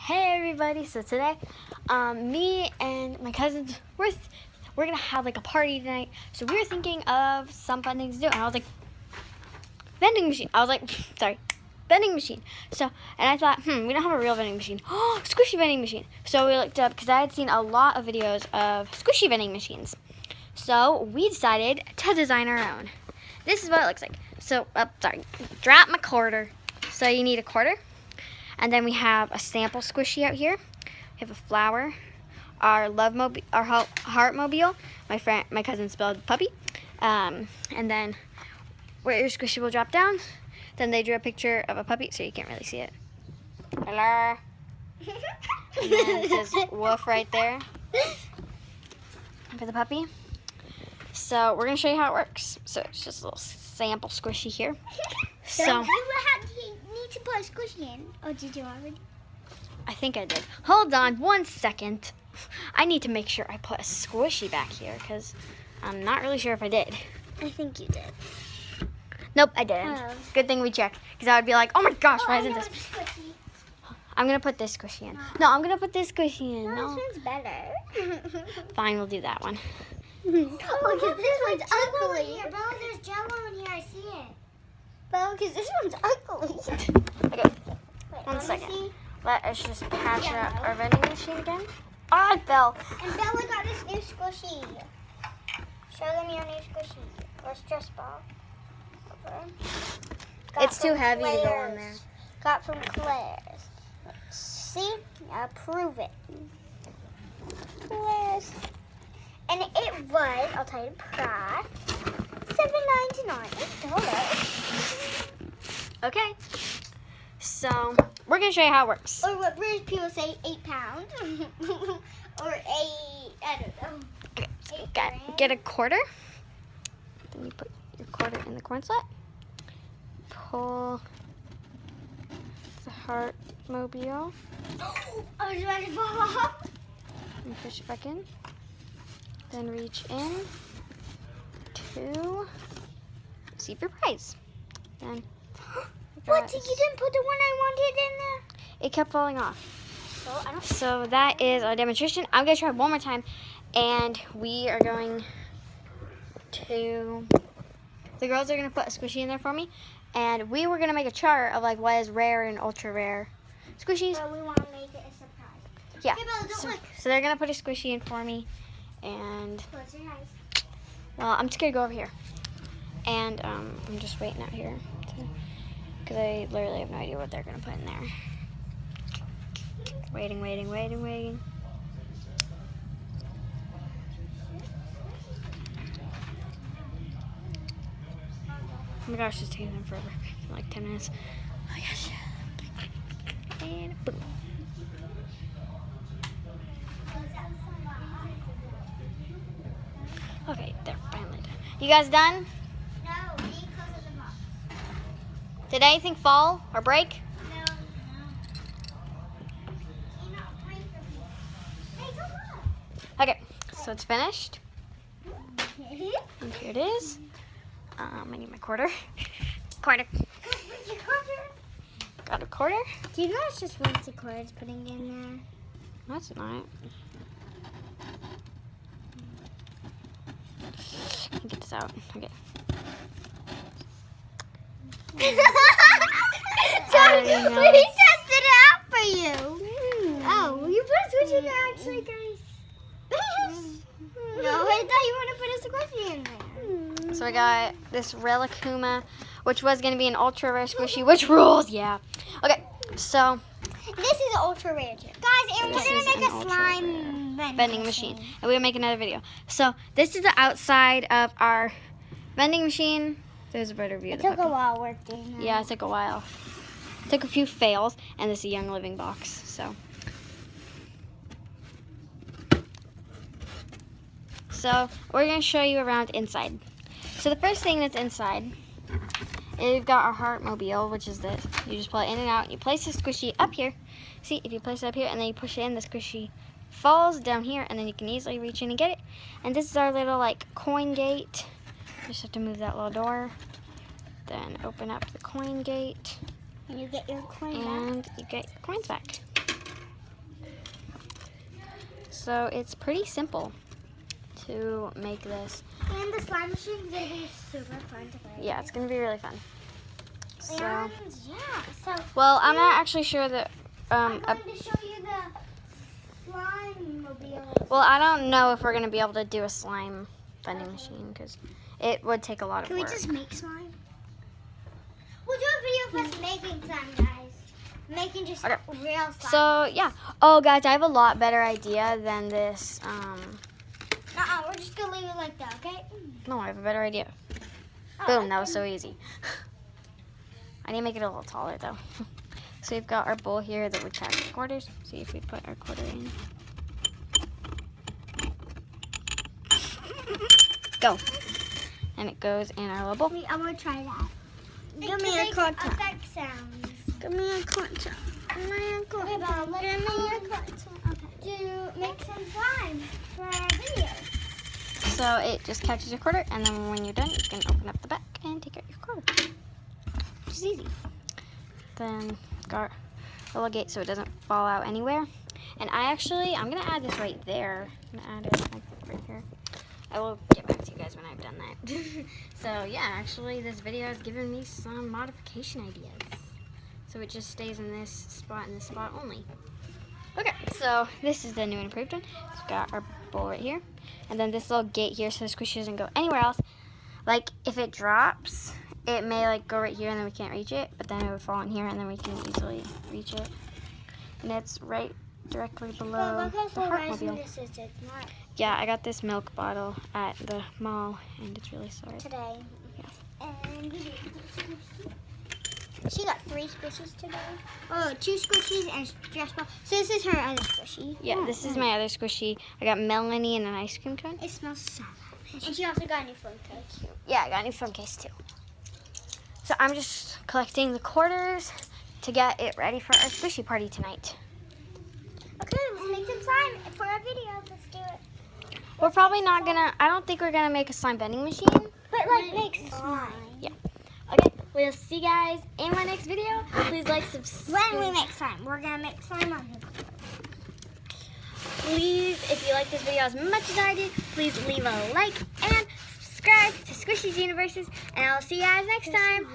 Hey everybody! So today, me and my cousins we're gonna have like a party tonight. So we were thinking of some fun things to do, and I was like, vending machine. I was like, sorry, vending machine. So and I thought, we don't have a real vending machine. Oh, squishy vending machine. So we looked up because I had seen a lot of videos of squishy vending machines. So we decided to design our own. This is what it looks like. So, drop my quarter. So you need a quarter. And then we have a sample squishy out here. We have a flower, our our heartmobile. My cousin spelled puppy. And then where your squishy will drop down. Then they drew a picture of a puppy, so you can't really see it. Hello. And then it says woof right there for the puppy. So we're gonna show you how it works. So it's just a little sample squishy here. So you need to put a squishy in. Oh, did you already? I think I did. Hold on 1 second. I need to make sure I put a squishy back here because I'm not really sure if I did. I think you did. Nope, I didn't. Oh. Good thing we checked because I would be like, oh my gosh, why isn't this? I'm gonna put this squishy in. No, I'm gonna put this squishy in. No, this one's better. Fine, we'll do that one. Oh, because this one's ugly. Bella, there's jello in here. I see it. Bella, because this one's ugly. Okay, wait, 1 second. Let us just patch up our vending machine again. Oh, it fell. And Bella got this new squishy. Show them your new squishy. Or stress ball. It's too heavy to go in there. Got from Claire's. See? Now prove it. Claire's. And it was, I'll tell you the price, $7.99. Okay. So we're gonna show you how it works. Or what British people say, 8 pounds. Or 8, I don't know. Okay. Get a quarter. Then you put your quarter in the corn slot. Pull the heartmobile. I was about to fall off. And push it back in. Then reach in to receive your prize. Then what? You didn't put the one I wanted in there? It kept falling off. So that is our demonstration. I'm gonna try one more time, and we are going to. The girls are gonna put a squishy in there for me, and we were gonna make a chart of like what is rare and ultra rare squishies. So we want to make it a surprise. Yeah. Hey, Bella, don't look. So they're gonna put a squishy in for me, and well, I'm just gonna go over here, and I'm just waiting out here because I literally have no idea what they're gonna put in there. Waiting. Oh my gosh, it's taking them forever. Like 10 minutes. Oh my gosh. And boom. Okay, they're finally done. You guys done? No, we need close to the box. Did anything fall or break? No. Hey, come on. Okay, so it's finished. And here it is. I need my quarter. Quarter. Got a quarter. Do you know it's just fancy quarters putting in there? No, it's not. Let me get this out. Okay. So we tested it out for you. Oh, you put a squishy in there actually, guys. No, I thought you want to put a squishy in there. So I got this Relicuma, which was going to be an ultra rare squishy, which rules, yeah. Okay, so this is an ultra rare too. Guys, and we're going to make a slime vending machine. And we'll make another video. So this is the outside of our vending machine. There's a better view. It took a while working. Yeah, it took a while. It took a few fails, and this is a Young Living box, so. So we're going to show you around inside. So the first thing that's inside, we've got our heartmobile, which is this. You just pull it in and out, and you place the squishy up here. See, if you place it up here and then you push it in, the squishy falls down here, and then you can easily reach in and get it. And this is our little like coin gate. You just have to move that little door. Then open up the coin gate. And you get your coin back. And you get your coins back. So it's pretty simple to make this. And the slime machine is going to be super fun to play with. Yeah, it's going to be really fun. So, And yeah, so well, I'm not actually sure that. I'm going to show you the slime mobile. Well, I don't know if we're going to be able to do a slime vending machine because it would take a lot of Can work. we just make slime? We'll do a video of us making slime, guys. Making just Okay. real slime. So, yeah. Oh, guys, I have a lot better idea than this. We're just going to leave it like that, okay? No, I have a better idea. Oh, Boom, that was so easy. I need to make it a little taller, though. So we've got our bowl here that would track the quarters. See if we put our quarter in. Go. And it goes in our little bowl. I want to try that. Give me a quarter. Effect sounds. Give me a quarter. Give me a quarter. Okay, Bob, let's give me a quarter. Okay. To make some slime for our video. So it just catches your quarter, and then when you're done, you can open up the back and take out your quarter. Which is easy. Then got a little gate so it doesn't fall out anywhere. And I'm gonna add this right there. I'm gonna add it like right here. I will get back to you guys when I've done that. So yeah, actually this video has given me some modification ideas. So it just stays in this spot and this spot only. Okay, so this is the new and improved one. So we've got our bowl right here. And then this little gate here so the squishy doesn't go anywhere else. Like if it drops, it may like go right here and then we can't reach it, but then it would fall in here and then we can easily reach it. And it's right directly below the Heartmobile. This is. It's not Yeah, I got this milk bottle at the mall and it's really sorry. today. Yeah. And she got 3 squishies today. Oh, 2 squishies and a stress ball. So this is her other squishy. Yeah, this is my other squishy. I got Melanie and an ice cream cone. It smells so good. And she also got a new phone case. Yeah, I got a new phone case too. So I'm just collecting the quarters to get it ready for our squishy party tonight. Okay, let's make some slime for our video. Let's do it. We're probably not gonna, I don't think we're gonna make a slime vending machine. But like make slime. Yeah. Okay, we'll see you guys in my next video. Please like, subscribe. When we make slime, we're gonna make slime on here. Please, if you like this video as much as I did, please leave a like and subscribe to Squishy's Universes. And I'll see you guys next time.